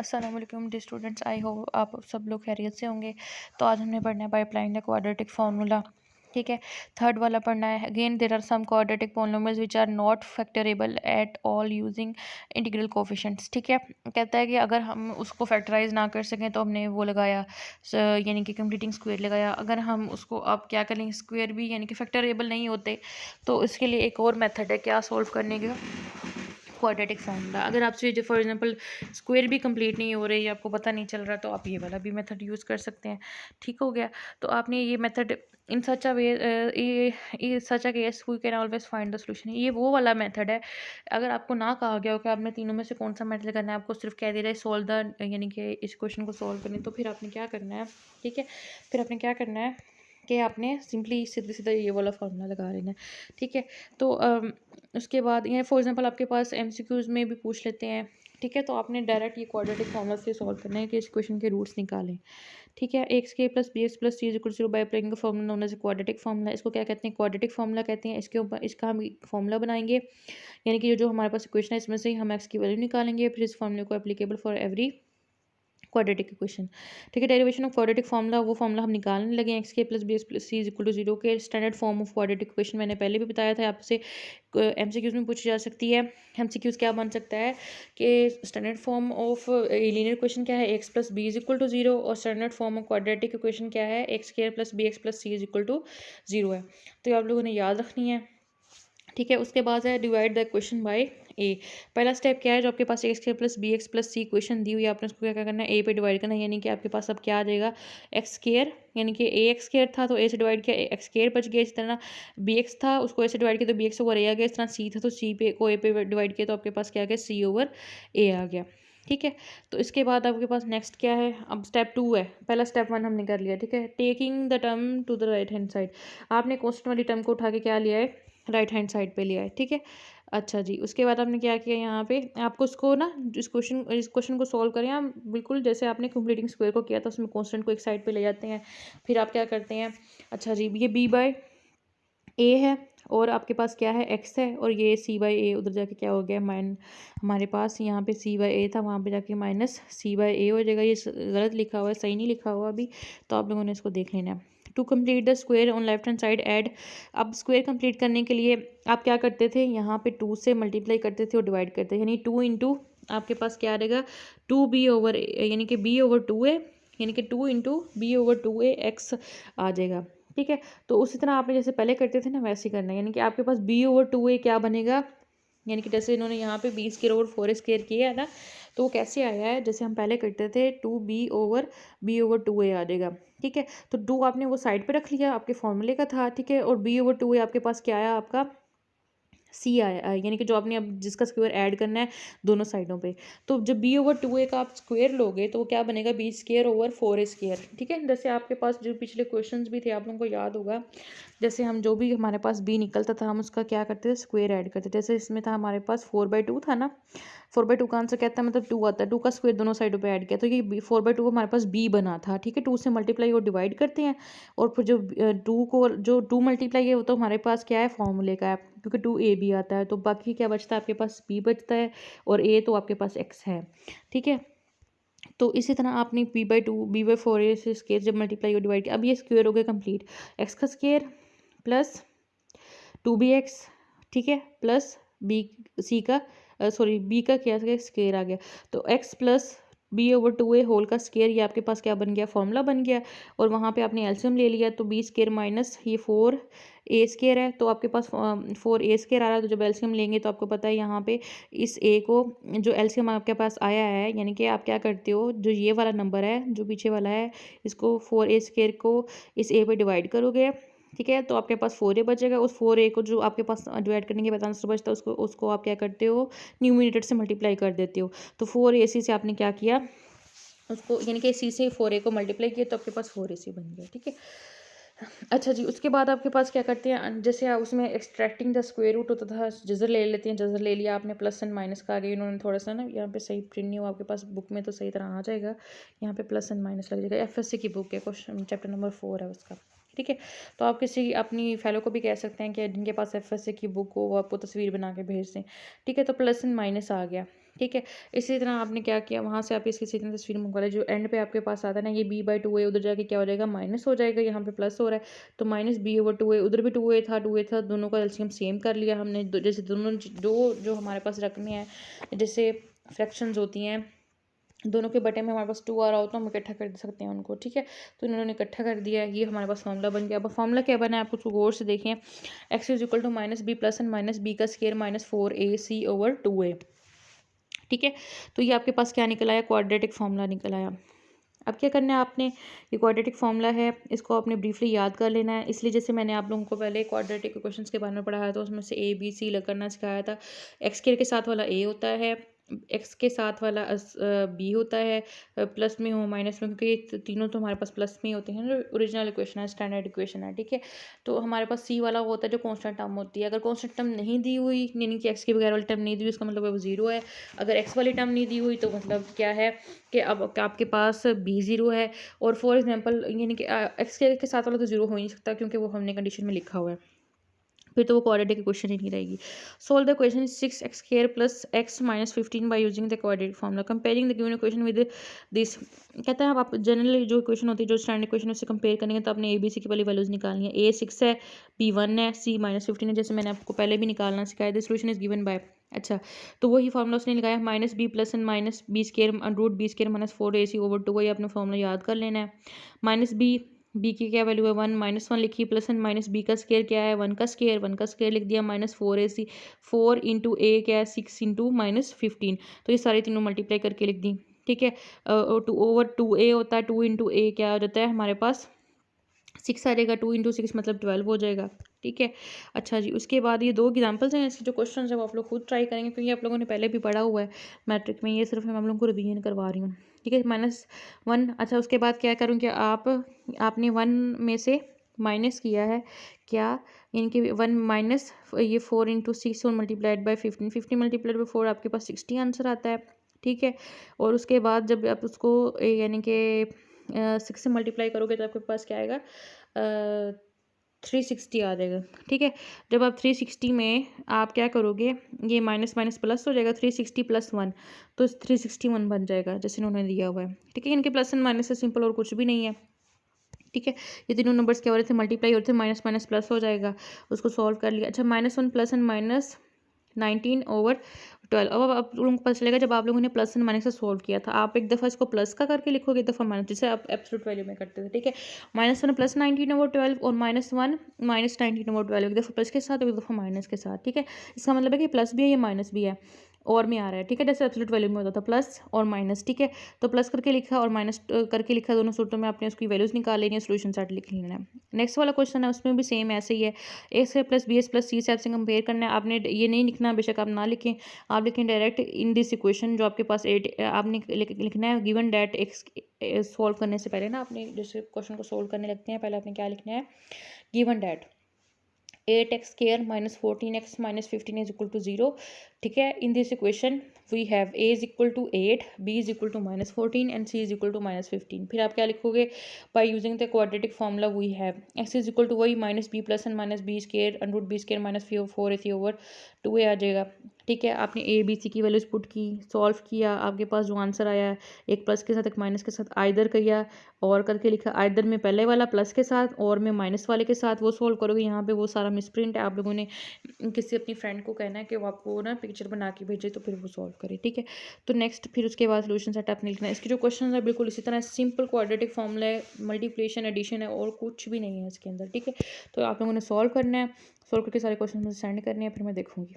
अस्सलाम वालेकुम dear students, I hope आप सब लोग खैरियत से होंगे। तो आज हमने पढ़ना है by applying the quadratic formula. ठीक है, थर्ड वाला पढ़ना है। Again there are some quadratic polynomials which are not factorable at all using integral coefficients. ठीक है, कहता है कि अगर हम उसको फैक्टराइज ना कर सकें तो हमने वो लगाया यानी कि कंप्लीटिंग स्क्वायर लगाया। अगर हम उसको अब क्या करें, स्क्वायर भी यानी कि फैक्टरेबल नहीं होते तो इसके लिए एक और मेथड है क्या सॉल्व करने का, क्वाड्रेटिक फार्मूला। अगर आपसे जो फॉर एग्जांपल स्क्वायर भी कंप्लीट नहीं हो रही, आपको पता नहीं चल रहा, तो आप ये वाला भी मेथड यूज़ कर सकते हैं। ठीक हो गया। तो आपने ये method in such a way ये such a case we can always find the solution, ये वो वाला मेथड है। अगर आपको ना कहा गया हो कि आपने तीनों में से कौन सा मेथड करना है, आपको सिर्फ कह दे रहा है सॉल्व द यानी कि इस क्वेश्चन को सॉल्व करने, तो फिर आपने क्या करना है, ठीक है, फिर आपने क्या करना है कि आपने सिंपली सीधा सीधा ये वाला फार्मूला लगा लेना है। ठीक है, तो उसके बाद ये फॉर एग्जांपल आपके पास एमसीक्यूज़ में भी पूछ लेते हैं। ठीक है, तो आपने डायरेक्ट ये क्वाड्रेटिक फार्मूला से सॉल्व करना है कि इस क्वेश्चन के रूट्स निकालें। ठीक है, एक्स के plus b x plus c is equal to 0 by applying the formula known as quadratic formula. इसको क्या कहते हैं, क्वाड्रेटिक फार्मूला कहते हैं। इसके ऊपर इसका हम फार्मूला बनाएंगे, यानी कि जो हमारे पास इक्वेशन है इसमें से हम एक्स की वैल्यू निकालेंगे, फिर इस फार्मूले को applicable for every quadratic equation. ठीक है, डेरिवेशन ऑफ क्वाड्रेटिक फार्मूला, वो फार्मूला हम निकालने लगे। एक्स के plus b x plus c is equal to 0 के standard form of quadratic equation मैंने पहले भी बताया था आपसे, एमसीक्यूज़ में पूछी जा सकती है। एमसीक्यूज़ क्या बन सकता है कि standard form of linear equation क्या है, x plus b is equal to 0, और standard form of quadratic equation क्या है, x square plus b x plus c is equal to 0 है। तो ये आप लोगों ने याद रखनी है। ठीक है, उसके बाद है divide the equation by a. पहला स्टेप क्या है, जो आपके पास x square plus b x plus c equation दी हुई है, आपने उसको क्या करना है, ए पे डिवाइड करना है। यानी कि आपके पास अब क्या आ जाएगा, एक्स स्क्वायर, यानी कि ए एक्स स्क्वायर था तो ए से डिवाइड किया, एक्स स्क्वायर बच गया। इस तरह बी एक्स था, उसको ए से डिवाइड किया तो बी एक्स ओवर ए आ गया। इस तरह सी था तो सी पे को ए पे डिवाइड किया तो आपके पास क्या आ गया, सी ओवर ए आ गया। ठीक है, तो इसके बाद आपके पास नेक्स्ट क्या है, अब स्टेप 2 है। पहला स्टेप 1 हमने कर लिया। ठीक है, taking the term to the right hand side, आपने कॉन्स्टेंट वाली टर्म को उठा के क्या लिया है, राइट हैंड साइड पे लिया है। ठीक है, अच्छा जी, उसके बाद आपने क्या किया, यहाँ पे आपको इसको ना इस क्वेश्चन को सॉल्व करें आप बिल्कुल जैसे आपने कंप्लीटिंग स्क्वायर को किया था, उसमें कॉन्स्टेंट को एक साइड पे ले जाते हैं, फिर आप क्या करते हैं, अच्छा जी, ये बी बाय ए है और आपके पास क्या है, एक्स है, और ये सी बाई ए उधर जाके क्या हो गया, हमारे पास यहाँ पे सी बाई ए था, वहाँ पे जाके माइनस सी बाई ए हो जाएगा। ये गलत लिखा हुआ है, सही नहीं लिखा हुआ अभी, तो आप लोगों ने इसको देख लेना है। To complete the square on left hand side add, अब स्क्वायर कंप्लीट करने के लिए आप क्या करते थे, यहाँ पे 2 से मल्टीप्लाई करते थे और डिवाइड करते थे, यानी 2 इंटू आपके पास क्या आ रहेगा, 2b ओवर यानी कि b ओवर 2a, यानी कि 2 into b over 2a x आ जाएगा। ठीक है, तो उसी तरह आपने जैसे पहले करते थे ना वैसे ही करना है, यानी कि आपके पास बी ओवर 2a क्या बनेगा, यानी कि जैसे इन्होंने यहाँ पे बी स्क्वायर ओवर 4 स्क्वायर किया है ना, तो वो कैसे आया है, जैसे हम पहले करते थे 2b ओवर 2a आ जाएगा। ठीक है, तो 2 आपने वो साइड पे रख लिया, आपके फॉर्मूले का था। ठीक है, और b ओवर 2a आपके पास क्या आया, आपका सी आया, यानी कि जो आपने अब जिसका स्क्वायर ऐड करना है दोनों साइडों पे। तो जब बी ओवर 2a का आप स्क्वायर लोगे तो वो क्या बनेगा, B square over 4a square. ठीक है, जैसे आपके पास जो पिछले क्वेश्चंस भी थे आप लोगों को याद होगा, जैसे हम जो भी हमारे पास बी निकलता था हम उसका क्या करते थे, स्क्वायर ऐड करते थे। जैसे इसमें था हमारे पास 4/2 था ना, 4/2 का आंसर कहता है मतलब 2 आता है, 2 का स्क्वायर दोनों साइडों पे ऐड किया तो ये 4/2 हमारे पास बी बना था। ठीक है, 2 से मल्टीप्लाई और डिवाइड करते हैं, और फिर जो 2 को जो 2 मल्टीप्लाई है वो तो हमारे पास क्या है, फॉर्मूले का है, क्योंकि 2a भी आता है, तो बाकी क्या बचता है आपके पास, b बचता है, और a तो आपके पास x है। ठीक है, तो इसी तरह आपने b/2 b/4a से स्क्वायर जब मल्टीप्लाई और डिवाइड किया, अब ये स्क्वायर हो गया कंप्लीट, x का स्क्वायर प्लस 2bx, ठीक है, प्लस बी सी का सॉरी बी का क्या स्क्वायर आ गया, तो x plus b over 2a whole का स्क्वायर, ये आपके पास क्या बन गया, फॉर्मूला बन गया। और वहाँ पे आपने एलसीएम ले लिया, तो बी स्क्वायर माइनस ये 4a स्क्वायर है, तो आपके पास 4a स्क्वायर आ रहा है। तो जब एलसीएम लेंगे तो आपको पता है यहाँ पे इस a को जो एलसीएम आपके पास आया है, यानी कि आप क्या करते हो, जो ये वाला नंबर है जो पीछे वाला है, इसको 4a स्क्वायर को इस a पे डिवाइड करोगे। ठीक है, तो आपके पास 4a बचेगा, उस 4a को जो आपके पास डिवाइड करने के बाद आंसर बचता है उसको उसको आप क्या करते हो, न्यूमरेटर से मल्टीप्लाई कर देते हो। तो 4ac से आपने क्या किया, उसको यानी कि सी से 4a को मल्टीप्लाई किया तो आपके पास 4ac बन गया। ठीक है, अच्छा जी, उसके बाद आपके पास क्या करते हैं, जैसे उसमें एक्सट्रैक्टिंग द स्क्वायर रूट होता था, जजर ले लेते हैं, जजर ले लिया आपने, प्लस एंड माइनस का आगे इन्होंने थोड़ा सा ना यहाँ पे सही प्रिंट नहीं हुआ, आपके पास बुक में तो सही तरह आ जाएगा, यहाँ पे प्लस एंड माइनस लग जाएगा। एफएससी की बुक है, क्वेश्चन चैप्टर नंबर 4 है उसका। ठीक है, तो आप किसी अपनी फेलो को भी कह सकते हैं कि जिनके पास एफएससी की बुक हो वो आपको तस्वीर बना के भेज दें। ठीक है, तो प्लस एंड माइनस आ गया। ठीक है। इसी तरह आपने क्या किया, वहाँ से आप इसकी सीधी तस्वीर मंगवा लें, जो एंड पे आपके पास आता है ना, ये b/2a उधर जाके क्या हो जाएगा, माइनस हो जाएगा, यहाँ पे प्लस हो रहा है, तो माइनस b/2a, उधर भी 2a था, दोनों का एलसीएम सेम कर लिया हमने। जैसे दोनों जो हमारे पास रकमें हैं, जैसे फ्रैक्शंस होती हैं, दोनों के बटे में हमारे पास 2 आ रहा हो तो हम इकट्ठा कर सकते हैं उनको, ठीक है। तो इन्होंने इकट्ठा कर दिया, ये हमारे पास फॉर्मूला बन गया। अब फॉर्मूला क्या बना है, आप उसको गौर से देखें। x is equal to minus b plus and minus b का स्केयर माइनस 4ac/2a, ठीक है। तो ये आपके पास क्या निकल आया, क्वाड्रेटिक फार्मूला निकल आया। अब क्या करना है आपने, ये क्वाड्रेटिक फार्मूला है, इसको आपने ब्रीफली याद कर लेना है। इसलिए जैसे मैंने आप लोगों को पहले क्वाड्रेटिक इक्वेशंस के बारे में पढ़ाया था, उसमें से ए बी सी करना सिखाया था। एक्स के साथ वाला ए होता है, एक्स के साथ वाला बी होता है, प्लस में हो माइनस में, क्योंकि ये तीनों तो हमारे पास प्लस में ही होते हैं, ओरिजिनल इक्वेशन है, स्टैंडर्ड इक्वेशन है, ठीक है। तो हमारे पास सी वाला वो होता है जो कांस्टेंट टर्म होती है। अगर कांस्टेंट टर्म नहीं दी हुई, यानी कि एक्स के बगैर वाली टर्म नहीं दी हुई, इसका मतलब वो जीरो है। अगर एक्स वाली टर्म नहीं दी हुई तो मतलब क्या है कि अब आपके पास बी ज़ीरो है। और फॉर एग्जांपल यानी कि एक्स के साथ वाला तो जीरो हो ही नहीं सकता, क्योंकि वो हमने कंडीशन में लिखा हुआ है, फिर तो वो क्वाड्रेटिक इक्वेशन ही नहीं रहेगी। Solve the question 6x² plus x minus 15 bye using the quadratic formula, comparing the given equation with this. कहता है अब आप जनरली जो इक्वेशन होती है, जो स्टैंडर्ड इक्वेशन, उससे कंपेयर करेंगे तो आपने ए बी सी की वाली वैल्यूज निकालनी है। ए 6 है, बी 1 है, सी माइनस 15 है, जैसे मैंने आपको पहले भी निकालना सिखाया। The solution is given by, अच्छा, तो वही फार्मूला उसने लगाया, minus b plus and minus b square root b square minus 4ac/2, वही आपने फार्मूला याद कर लेना है। माइनस बी की क्या वैल्यू है 1, -1 लिखी, प्लस एंड माइनस बी का स्केयर क्या है 1 का स्केयर लिख दिया, माइनस 4ac, 4 इंटू ए क्या है 6 इंटू माइनस 15, तो ये सारी तीनों मल्टीप्लाई करके लिख दी, ठीक है। 2/2a होता है, 2 इंटू ए क्या हो जाता है हमारे पास 6 आ जाएगा, 2 इंटू 6 मतलब 12 हो जाएगा, ठीक है। अच्छा जी, उसके बाद ये 2 एग्जांपल्स हैं, इसके जो क्वेश्चन है वो आप लोग खुद ट्राई करेंगे, क्योंकि आप लोगों ने पहले भी पढ़ा हुआ है मैट्रिक में, ये सिर्फ मैं आप लोगों को रिवीजन करवा रही हूँ, ठीक है। -1, अच्छा उसके बाद क्या करूँ कि आपने 1 में से माइनस किया है क्या, यानी कि 1 माइनस ये 4 इंटू 6 और मल्टीप्लाइड बाई 15, 50 मल्टीप्लाइड बाई 4 आपके पास 60 आंसर आता है, ठीक है। और उसके बाद जब आप उसको यानी कि 6 से मल्टीप्लाई करोगे तो आपके पास क्या आएगा, 360 आ जाएगा, ठीक है। जब आप 360 में आप क्या करोगे, ये माइनस माइनस प्लस हो जाएगा, 360 प्लस 1 तो 361 बन जाएगा, जैसे उन्होंने दिया हुआ है, ठीक है। इनके प्लस एंड माइनस से सिंपल और कुछ भी नहीं है, ठीक है। ये तीनों नंबर्स क्या हो रहे थे, मल्टीप्लाई हो रहे थे, माइनस माइनस प्लस हो जाएगा, उसको सॉल्व कर लिया। अच्छा, -1 प्लस एंड माइनस 19/12, अब आप लोगों को पता चलेगा जब आप लोगों ने प्लस एंड माइनस से सॉल्व किया था, आप एक दफ़ा इसको प्लस का करके लिखोगे, एक दफ़ा माइनस, जैसे आप एब्सोल्यूट वैल्यू में करते थे, ठीक है। -1 प्लस 19/12 और -1 माइनस 19/12, एक दफ़ा प्लस के साथ और एक दफ़ा माइनस के साथ, ठीक है। इसका मतलब है कि प्लस भी है, ये माइनस भी है, और में आ रहा है, ठीक है, जैसे एब्सोल्यूट वैल्यू में होता था प्लस और माइनस, ठीक है। तो प्लस करके लिखा और माइनस करके लिखा, दोनों सूत्रों में आपने उसकी वैल्यूज़ निकाल लेनी है, सोल्यूशन सेट लिख लेना है। नेक्स्ट वाला क्वेश्चन है, उसमें भी सेम ऐसे ही है, a square plus b s plus c से आपसे कंपेयर करना है। आपने ये नहीं लिखना, बेशक आप ना लिखें, आप लिखें डायरेक्ट इन दिस इक्वेशन, जो आपके पास 8 आपने लिखना है, गिवन डैट एक्स, सॉल्व करने से पहले ना आपने जैसे क्वेश्चन को सॉल्व करने लगते हैं, पहले आपने क्या लिखना है, given that 8x square minus 14x minus 15 is equal to 0, ठीक है। In this equation we have a is equal to 8, b is equal to -14 and c is equal to -15। फिर आप क्या लिखोगे, by using the quadratic formula we have x is equal to वही minus b plus and minus b square root b square minus 4ac/2a आ जाएगा, ठीक है। आपने ए बी सी की वैल्यूज पुट की, सॉल्व किया, आपके पास जो आंसर आया है, एक प्लस के साथ एक माइनस के साथ आइदर किया और करके लिखा, आइदर में पहले वाला प्लस के साथ और में माइनस वाले के साथ, वो सॉल्व करोगे। यहाँ पे वो सारा मिसप्रिंट है, आप लोगों ने किसी अपनी फ्रेंड को कहना है कि वो आपको ना पिक्चर बना के भेजे, तो फिर वो सॉल्व करे, ठीक है। तो नेक्स्ट फिर उसके बाद सोल्यूशन सेट आपने लिखना है। इसके जो क्वेश्चन है बिल्कुल इसी तरह सिंपल क्वाड्रेटिक फॉर्मूला है, मल्टीप्लिकेशन एडिशन है, और कुछ भी नहीं है इसके अंदर, ठीक है। तो आप लोगों ने सॉल्व करना है, सॉल्व करके सारे क्वेश्चन मुझे सेंड करने हैं, फिर मैं देखूँगी।